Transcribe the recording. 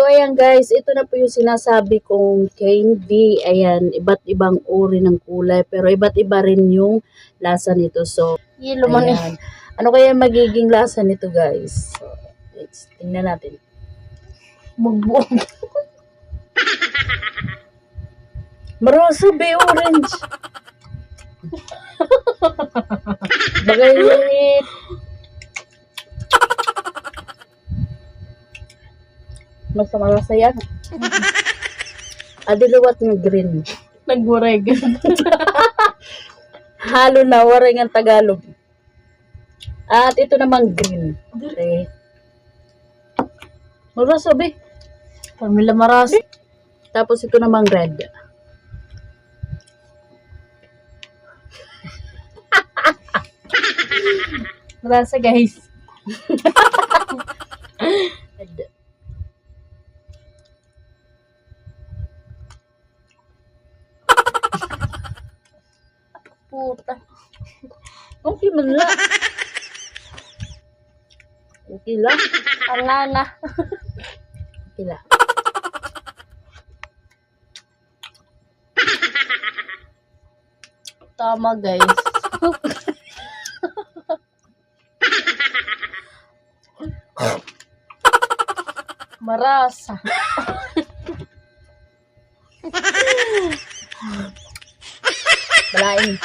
ayan guys, ito na po yung sinasabi kong candy. Ayan, iba't ibang uri ng kulay, pero iba't iba rin yung lasa nito. So, Yelo man eh. ayan. Ano kaya magiging lasa nito guys? So, let's tingnan natin. Bugbog. Marosa be orange. Bagay mas malasa yan. Adiluwat ng green. Nagbureg. Halo na waray ng Tagalog. At ito namang green. Okay. Marosa be. Pamila maras. Tapos ito namang red. Marasa guys. Red. Puta. Okay man lang. Okay lang. Alana. Okay lang. Tama guys. Marasa. Balain.